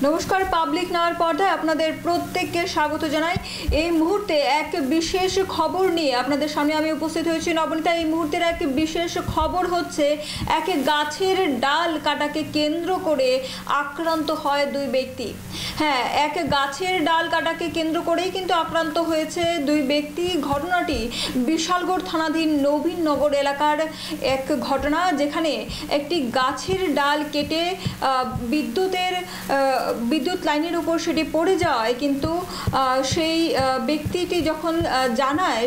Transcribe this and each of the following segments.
নমস্কার, পাবলিক নাওয়ার পর্দায় আপনাদের প্রত্যেককে স্বাগত জানাই। এই মুহূর্তে এক বিশেষ খবর নিয়ে আপনাদের সামনে আমি উপস্থিত হয়েছি নবনীতা। এই মুহূর্তের এক বিশেষ খবর হচ্ছে, এক গাছের ডাল কাটাকে কেন্দ্র করে আক্রান্ত হয় দুই ব্যক্তি। হ্যাঁ, এক গাছের ডাল কাটাকে কেন্দ্র করেই কিন্তু আক্রান্ত হয়েছে দুই ব্যক্তি। ঘটনাটি বিশালগড় থানাধীন নবীননগর এলাকার এক ঘটনা, যেখানে একটি গাছের ডাল কেটে বিদ্যুৎ লাইনের উপর সেটি পড়ে যাওয়ায় কিন্তু সেই ব্যক্তিটি যখন জানায়,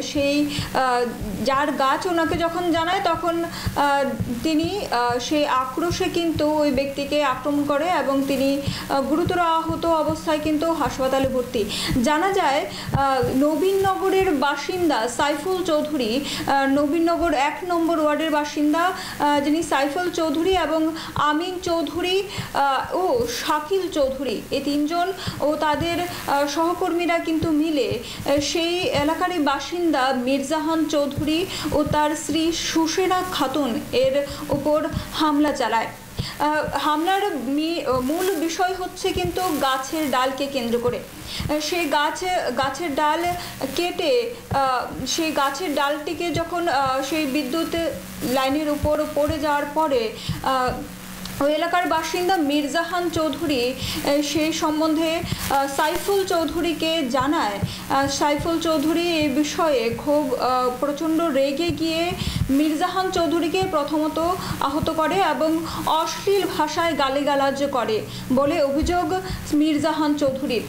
যার গাছ ওনাকে যখন জানায়, তখন তিনি সেই আক্রোশে কিন্তু ওই ব্যক্তিকে আক্রমণ করে এবং তিনি গুরুতর আহত অবস্থায় কিন্তু হাসপাতালে ভর্তি। জানা যায় নবীননগরের বাসিন্দা সাইফুল চৌধুরী, নবীননগর 1 নম্বর ওয়ার্ডের বাসিন্দা, যিনি সাইফুল চৌধুরী এবং আমিন চৌধুরী ও শাকিল চৌধুরী, এই তিনজন ও তাদের সহকর্মীরা কিন্তু মিলে সেই এলাকারই বাসিন্দা মির্জাহান চৌধুরী ও তার স্ত্রী সুসেনা খাতুন এর উপর হামলা চালায়। হামলার মূল বিষয় হচ্ছে কিন্তু গাছের ডালকে কেন্দ্র করে। সেই গাছের ডাল কেটে সেই গাছের ডালটিকে যখন সেই বিদ্যুৎ লাইনের উপর পড়ে যাওয়ার পরে ওই এলাকার বাসিন্দা মির্জাহান চৌধুরী সেই সম্বন্ধে সাইফুল চৌধুরীকে জানায়। সাইফুল চৌধুরী এই বিষয়ে খুব প্রচণ্ড রেগে গিয়ে মির্জাহান চৌধুরীকে প্রথমত আহত করে এবং অশ্লীল ভাষায় গালিগালাজ করে বলে অভিযোগ মির্জাহান চৌধুরীর।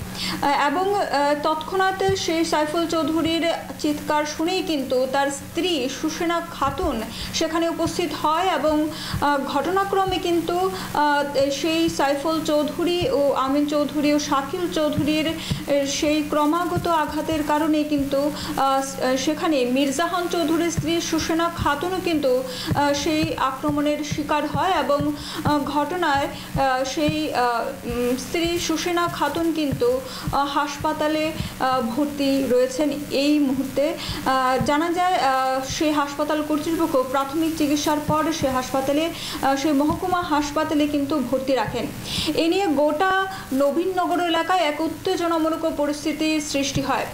এবং তৎক্ষণাৎ সেই সাইফুল চৌধুরীর চিৎকার শুনেই কিন্তু তার স্ত্রী সুসেনা খাতুন সেখানে উপস্থিত হয় এবং ঘটনাক্রমে কিন্তু সেই সাইফুল চৌধুরী ও আমিন চৌধুরী ও শাকিল চৌধুরীর সেই ক্রমাগত আঘাতের কারণে কিন্তু সেখানে মির্জাহান চৌধুরীর স্ত্রী সুসেনা খাতুনও কিন্তু সেই আক্রমণের শিকার হয় এবং ঘটনায় সেই স্ত্রী সুসেনা খাতুন কিন্তু হাসপাতালে ভর্তি রয়েছেন এই মুহূর্তে। জানা যায় সেই হাসপাতাল কর্তৃপক্ষ প্রাথমিক চিকিৎসার পর সেই মহকুমা হাসপাতালে কিন্তু ভর্তি রাখেন। এ নিয়ে গোটা নবীননগর এলাকায় এক উত্তেজনামূলক পরিস্থিতির সৃষ্টি হয়।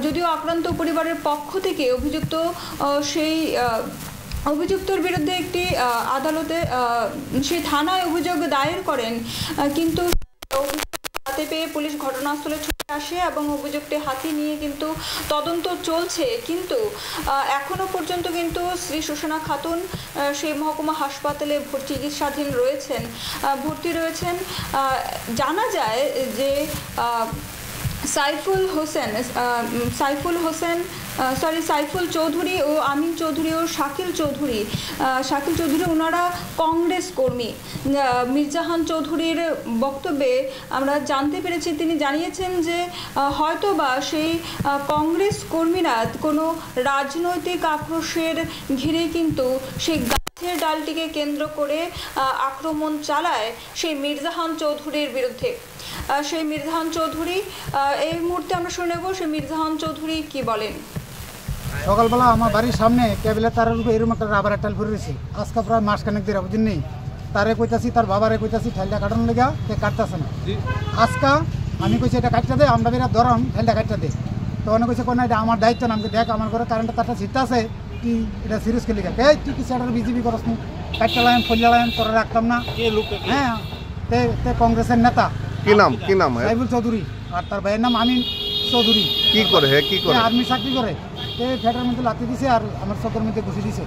যদিও আক্রান্ত পরিবারের পক্ষ থেকে অভিযুক্তর বিরুদ্ধে একটি আদালতে সেই থানায় অভিযোগ দায়ের করেন, কিন্তু হাতে পেয়ে পুলিশ ঘটনাস্থলে ছুটে আসে এবং অভিযোগটি হাতে নিয়ে কিন্তু তদন্ত চলছে। কিন্তু এখনো পর্যন্ত কিন্তু শ্রী সুসেনা খাতুন সেই মহকুমা হাসপাতালে চিকিৎসাধীন ভর্তি রয়েছেন। জানা যায় যে সাইফুল চৌধুরী ও আমিন চৌধুরী ও শাকিল চৌধুরী ওনারা কংগ্রেস কর্মী। মির্জাহান চৌধুরীর বক্তব্যে আমরা জানতে পেরেছি, তিনি জানিয়েছেন যে হয়তোবা সেই কংগ্রেস কর্মীরা কোনো রাজনৈতিক আক্রোশের ঘিরে কিন্তু সেই গাছের ডালটিকে কেন্দ্র করে আক্রমণ চালায় সেই মির্জাহান চৌধুরীর বিরুদ্ধে। সেই মির্জাহান চৌধুরী, এই মুহূর্তে আমরা শুনে নেব সেই মির্জাহান চৌধুরী কি বলেন। সকালবেলা আমার বাড়ির সামনে কেবলের তারের উপরে এরকম একটা রাবারের টাইল ভরে রয়েছে। আজকে প্রায় মাসখানেক ধরে বুঝিন নেই, তারে কইতাছি, তার বাবারে কইতাছি ঠাইলটা কাটানোর লেগা, সে কাটতেছে না। আজকা আমি কইছি এটা কাটতে দে, আমরা বিরাট ধরম ঠাইলটা কাটতে দে। তখন কইছে কোন এটা আমার দায়িত্ব না, আমাকে দেখ আমার ঘরে কারেন্টটা তারটা ছিটতে আছে, তুই এটা সিরিয়াস খেলি এই তুই কি সেটার বিজেপি করস নি, কাটতে লাগাম ফলিয়া লাগাম তোরা রাখতাম না। হ্যাঁ, তে কংগ্রেসের নেতা। কি নাম সাইফুল চৌধুরী, আর তার ভাইয়ের নাম আমিন চৌধুরী। কি করে আর্মি চাকরি করে। ফেটার মধ্যে লাথি দিছে আর আমার চোখের মধ্যে ঘুষি দিছে।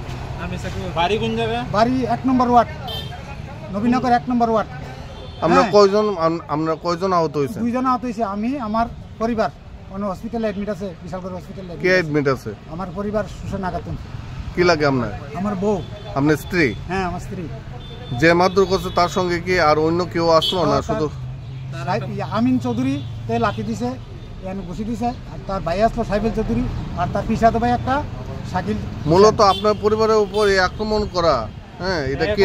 বাড়ি 1 নম্বর ওয়ার্ড, নবীনগর 1 নম্বর ওয়ার্ড। আমরা কয়জন আহত হয়েছে? 2 জন আহত হয়েছে। আমি, আমার পরিবার হসপিটালে অ্যাডমিট আছে, বিশালগড় হসপিটালে। কে অ্যাডমিট আছে? আমার পরিবার, সুসেনা খাতুন। কি লাগে আপনার? আমার বউ। আপনার স্ত্রী? হ্যাঁ, আমার স্ত্রী। যে মারধর করছে তার সঙ্গে কি আর অন্য কেউ আসলো না? শুধু আমিন চৌধুরী তে লাঠি দিছে, ঘুষি দিছে, আর তার ভাই আসলো সাইফুল চৌধুরী, আর তার পিসাতো ভাই একটা শাকিল। মূলত আপনার পরিবারের উপর আক্রমণ করা, হ্যাঁ, এটা কি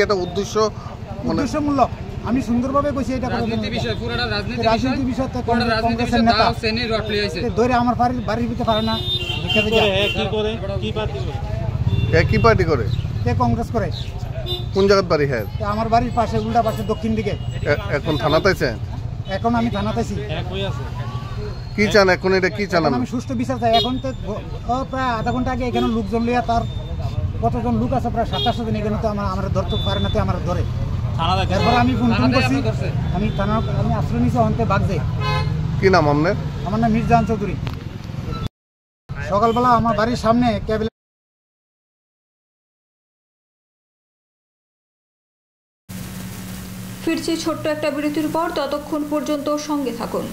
একটা উদ্দেশ্যমূলক? আমি সুন্দরভাবে কইছি এটা রাজনীতি বিষয়, পুরোটা রাজনীতি বিষয়। কংগ্রেসের নেতা ধরে আমার বাড়ির ভিতরে পারে না। কি পার্টি করে? কংগ্রেস করে। কোন জায়গার বাড়ি হ্যাঁ? আমার বাড়ির পাশে, উল্টা পাশে, দক্ষিণ দিকে। এখন থানাতে আছেন? এখন আমি থানাতে আছি। কি চান এখন? এটা কি চান? আমি সুষ্ঠু বিচার চাই। এখন তো প্রায় আধা ঘন্টা আগে এখানে লোকজন লিয়া, তার কতজন লোক আছে, প্রায় 27 জন, এখানে তো আমার ধরতে পারে না, আমার ধরে। এরপর আমি ফোন করছি, আমি থানা, আমি আশ্রয় নিয়েছি অন্তে বাগজে। কি নাম আপনার? আমার নাম মির্জান চৌধুরী। সকালবেলা আমার বাড়ির সামনে কেবল। ফিরছি ছোট্ট একটা বিরতির পর, ততক্ষণ পর্যন্ত সঙ্গে থাকুন।